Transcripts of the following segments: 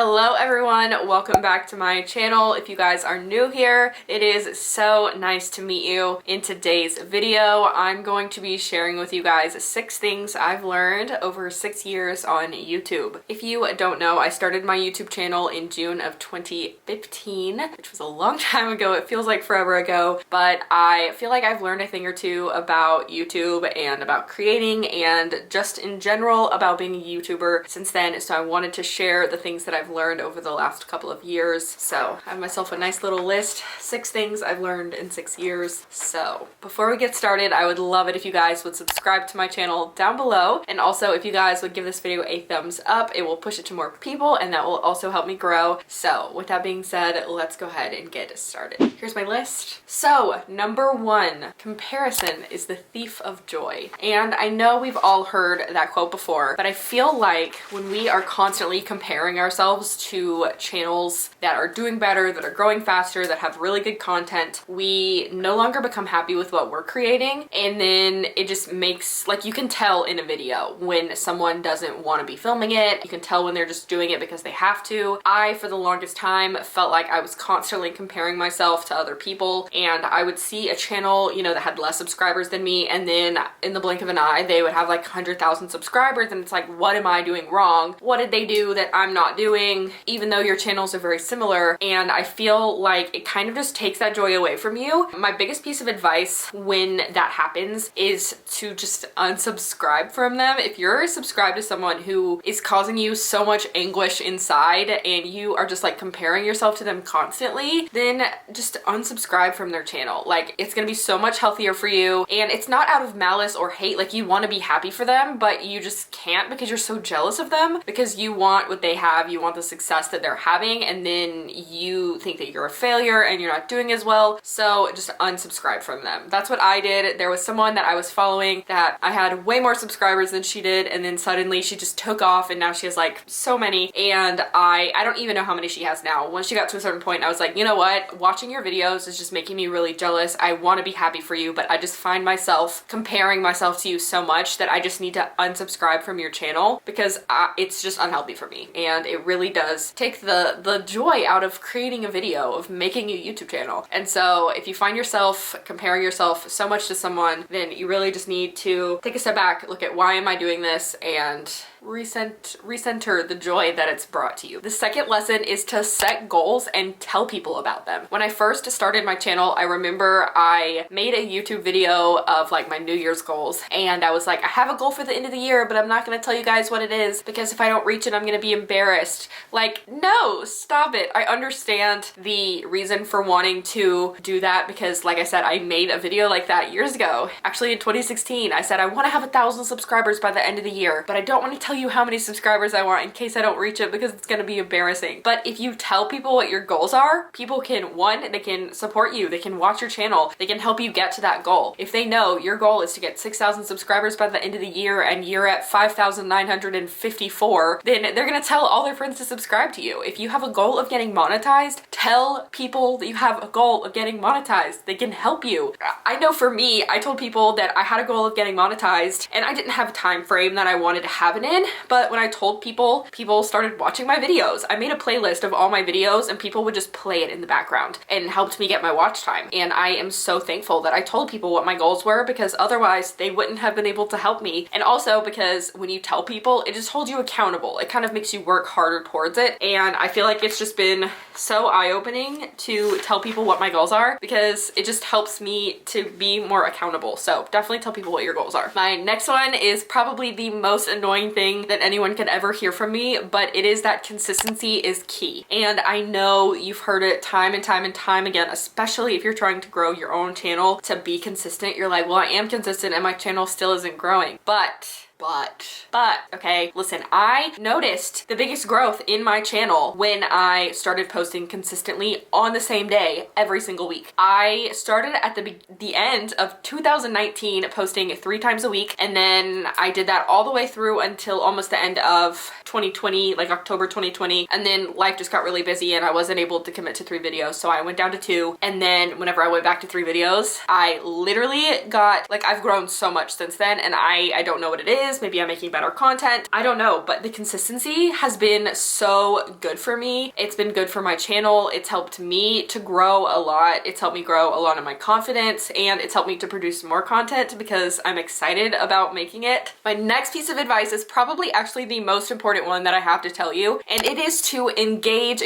Hello everyone, welcome back to my channel. If you guys are new here, it is so nice to meet you. In today's video, I'm going to be sharing with you guys 6 things I've learned over 6 years on YouTube. If you don't know, I started my YouTube channel in June of 2015, which was a long time ago. It feels like forever ago, but I feel like I've learned a thing or two about YouTube and about creating and just in general about being a YouTuber since then. So I wanted to share the things that I've learned over the last couple of years. So I have myself a nice little list, 6 things I've learned in 6 years. So before we get started, I would love it if you guys would subscribe to my channel down below. And also if you guys would give this video a thumbs up, it will push it to more people and that will also help me grow. So with that being said, let's go ahead and get started. Here's my list. So number 1, comparison is the thief of joy. And I know we've all heard that quote before, but I feel like when we are constantly comparing ourselves to channels that are doing better, that are growing faster, that have really good content, we no longer become happy with what we're creating. And then it just makes, like, you can tell in a video when someone doesn't want to be filming it. You can tell when they're just doing it because they have to. I, for the longest time, felt like I was constantly comparing myself to other people, and I would see a channel, you know, that had less subscribers than me, and then in the blink of an eye, they would have like 100,000 subscribers, and it's like, what am I doing wrong? What did they do that I'm not doing? Even though your channels are very similar. And I feel like it kind of just takes that joy away from you. My biggest piece of advice when that happens is to just unsubscribe from them. If you're subscribed to someone who is causing you so much anguish inside and you are just like comparing yourself to them constantly, then just unsubscribe from their channel. Like, it's gonna be so much healthier for you, and it's not out of malice or hate. Like, you want to be happy for them, but you just can't because you're so jealous of them, because you want what they have, you want the success that they're having, and then you think that you're a failure and you're not doing as well. So just unsubscribe from them. That's what I did. There was someone that I was following that I had way more subscribers than she did, and then suddenly she just took off and now she has like so many, and I don't even know how many she has now. When she got to a certain point, I was like, you know what, watching your videos is just making me really jealous. I want to be happy for you, but I just find myself comparing myself to you so much that I just need to unsubscribe from your channel because it's just unhealthy for me, and it really does take the joy out of creating a video, of making a YouTube channel. And so if you find yourself comparing yourself so much to someone, then you really just need to take a step back, look at why am I doing this, and recenter the joy that it's brought to you. The second lesson is to set goals and tell people about them. When I first started my channel, I remember I made a YouTube video of like my New Year's goals, and I was like, I have a goal for the end of the year, but I'm not gonna tell you guys what it is because if I don't reach it, I'm gonna be embarrassed. Like, no, stop it. I understand the reason for wanting to do that because, like I said, I made a video like that years ago. Actually, in 2016, I said I want to have 1,000 subscribers by the end of the year, but I don't want to tell you how many subscribers I want in case I don't reach it because it's gonna be embarrassing. But if you tell people what your goals are, people can, one, they can support you, they can watch your channel, they can help you get to that goal. If they know your goal is to get 6,000 subscribers by the end of the year and you're at 5,954, then they're gonna tell all their friends to subscribe to you. If you have a goal of getting monetized, tell people that you have a goal of getting monetized. They can help you. I know for me, I told people that I had a goal of getting monetized and I didn't have a time frame that I wanted to have it in, but when I told people, people started watching my videos. I made a playlist of all my videos and people would just play it in the background and helped me get my watch time. And I am so thankful that I told people what my goals were because otherwise they wouldn't have been able to help me. And also because when you tell people, it just holds you accountable. It kind of makes you work harder towards it. And I feel like it's just been so eye-opening to tell people what my goals are because it just helps me to be more accountable. So definitely tell people what your goals are. My next one is probably the most annoying thing that anyone could ever hear from me, but it is that consistency is key. And I know you've heard it time and time and time again, especially if you're trying to grow your own channel, to be consistent. You're like, well, I am consistent and my channel still isn't growing. But okay, listen, I noticed the biggest growth in my channel when I started posting consistently on the same day every single week. I started at the end of 2019 posting 3 times a week, and then I did that all the way through until almost the end of 2020, like October 2020, and then life just got really busy and I wasn't able to commit to 3 videos, so I went down to 2, and then whenever I went back to 3 videos, I literally got, like, I've grown so much since then, and I don't know what it is. is. Maybe I'm making better content. I don't know, but the consistency has been so good for me. It's been good for my channel. It's helped me to grow a lot. It's helped me grow a lot of my confidence, and it's helped me to produce more content because I'm excited about making it. My next piece of advice is probably actually the most important one that I have to tell you, and it is to engage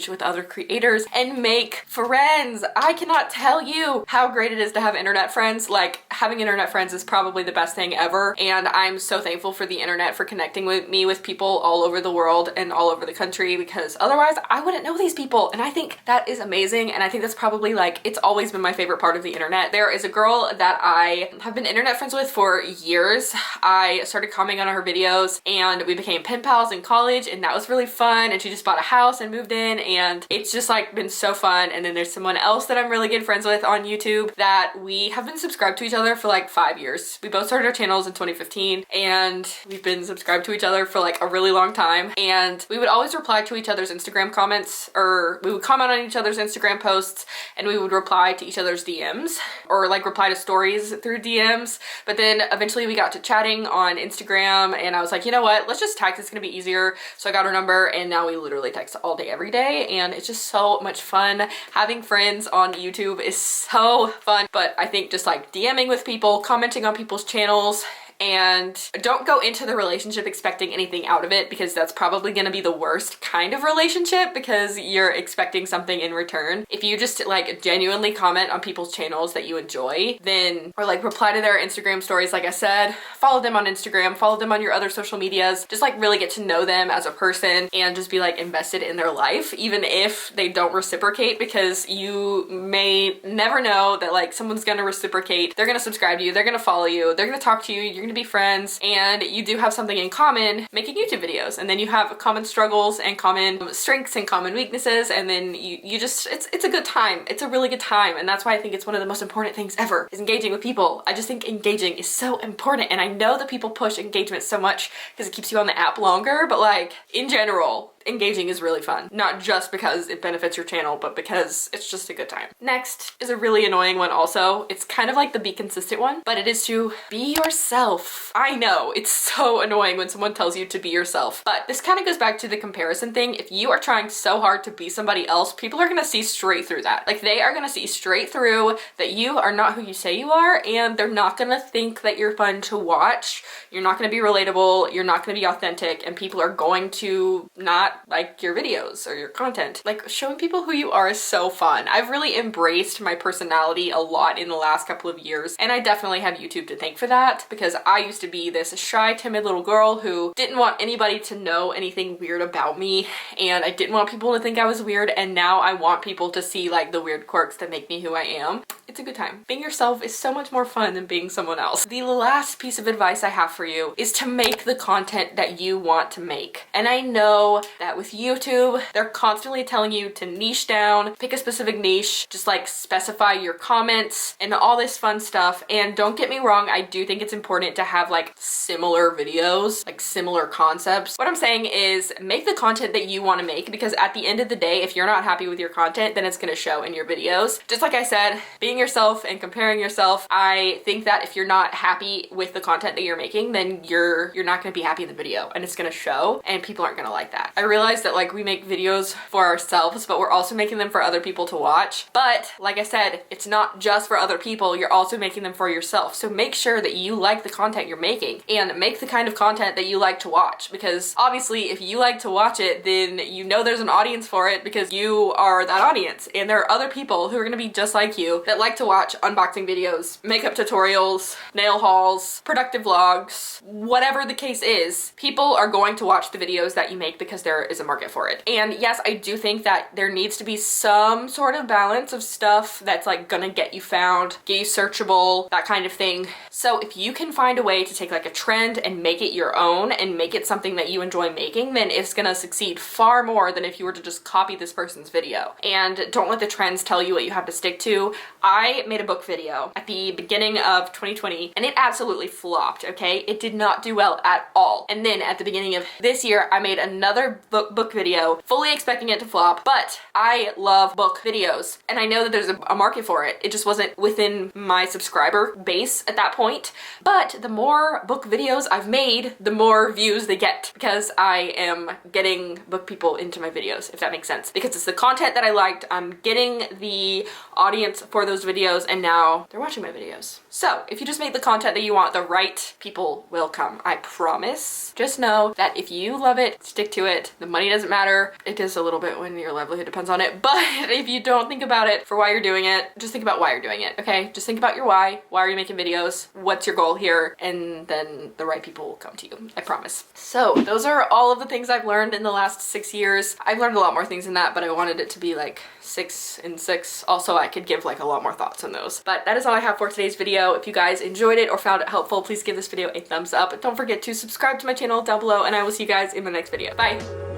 with other creators and make friends. I cannot tell you how great it is to have internet friends. Like, having internet friends is probably the best thing ever, and I'm so thankful for the internet for connecting with me with people all over the world and all over the country, because otherwise I wouldn't know these people, and I think that is amazing. And I think that's probably, like, it's always been my favorite part of the internet. There is a girl that I have been internet friends with for years. I started commenting on her videos and we became pen pals in college, and that was really fun. And she just bought a house and moved in, and it's just like been so fun. And then there's someone else that I'm really good friends with on YouTube that we have been subscribed to each other for like 5 years. We both started our channels in 2015, and we've been subscribed to each other for like a really long time. And we would always reply to each other's Instagram comments, or we would comment on each other's Instagram posts, and we would reply to each other's DMs, or like reply to stories through DMs. But then eventually we got to chatting on Instagram, and I was like, you know what, let's just text, it's gonna be easier. So I got her number, and now we literally text all day every day, and it's just so much fun. Having friends on YouTube is so fun. But I think just like DMing with people, commenting on people's channels, and don't go into the relationship expecting anything out of it, because that's probably gonna be the worst kind of relationship, because you're expecting something in return. If you just like genuinely comment on people's channels that you enjoy, then, or like reply to their Instagram stories, like I said, follow them on Instagram, follow them on your other social medias, just like really get to know them as a person and just be like invested in their life, even if they don't reciprocate, because you may never know that like someone's gonna reciprocate. They're gonna subscribe to you, they're gonna follow you, they're gonna talk to you, you're gonna be friends, and you do have something in common, making YouTube videos. And then you have common struggles and common strengths and common weaknesses, and then you just, it's a good time. It's a really good time. And that's why I think it's one of the most important things ever, is engaging with people. I just think engaging is so important. And I know that people push engagement so much because it keeps you on the app longer, but like in general, engaging is really fun. Not just because it benefits your channel, but because it's just a good time. Next is a really annoying one also. It's kind of like the be consistent one, but it is to be yourself. I know, it's so annoying when someone tells you to be yourself, but this kind of goes back to the comparison thing. If you are trying so hard to be somebody else, people are gonna see straight through that. Like, they are gonna see straight through that you are not who you say you are, and they're not gonna think that you're fun to watch. You're not gonna be relatable, you're not gonna be authentic, and people are going to not like your videos or your content. Like, showing people who you are is so fun. I've really embraced my personality a lot in the last couple of years, and I definitely have YouTube to thank for that, because I used to be this shy, timid little girl who didn't want anybody to know anything weird about me, and I didn't want people to think I was weird, and now I want people to see like the weird quirks that make me who I am. It's a good time. Being yourself is so much more fun than being someone else. The last piece of advice I have for you is to make the content that you want to make. And I know that with YouTube, they're constantly telling you to niche down, pick a specific niche, just like specify your comments and all this fun stuff. And don't get me wrong, I do think it's important to have like similar videos, like similar concepts. What I'm saying is make the content that you want to make, because at the end of the day, if you're not happy with your content, then it's going to show in your videos. Just like I said, being yourself and comparing yourself, I think that if you're not happy with the content that you're making, then you're not going to be happy in the video, and it's going to show, and people aren't going to like that. I realize that like we make videos for ourselves, but we're also making them for other people to watch. But like I said, it's not just for other people, you're also making them for yourself. So make sure that you like the content you're making, and make the kind of content that you like to watch, because obviously if you like to watch it, then you know there's an audience for it, because you are that audience. And there are other people who are going to be just like you that like to watch unboxing videos, makeup tutorials, nail hauls, productive vlogs, whatever the case is. People are going to watch the videos that you make because there is a market for it. And yes, I do think that there needs to be some sort of balance of stuff that's like gonna get you found, get you searchable, that kind of thing. So if you can find a way to take like a trend and make it your own and make it something that you enjoy making, then it's gonna succeed far more than if you were to just copy this person's video. And don't let the trends tell you what you have to stick to. I made a book video at the beginning of 2020 and it absolutely flopped, okay? It did not do well at all. And then at the beginning of this year, I made another book video, fully expecting it to flop, but I love book videos and I know that there's a market for it. It just wasn't within my subscriber base at that point. But the more book videos I've made, the more views they get because I am getting book people into my videos, if that makes sense. Because it's the content that I liked, I'm getting the audience for those videos and now they're watching my videos. So if you just make the content that you want, the right people will come, I promise. Just know that if you love it, stick to it. The money doesn't matter. It does a little bit when your livelihood depends on it, but if you don't think about it for why you're doing it, just think about why you're doing it, okay? Just think about your why. Why are you making videos? What's your goal here? And then the right people will come to you, I promise. So those are all of the things I've learned in the last 6 years. I've learned a lot more things than that, but I wanted it to be like 6 and 6. Also, I could give like a lot more thoughts on those. But that is all I have for today's video. If you guys enjoyed it or found it helpful, please give this video a thumbs up. Don't forget to subscribe to my channel down below and I will see you guys in the next video. Bye!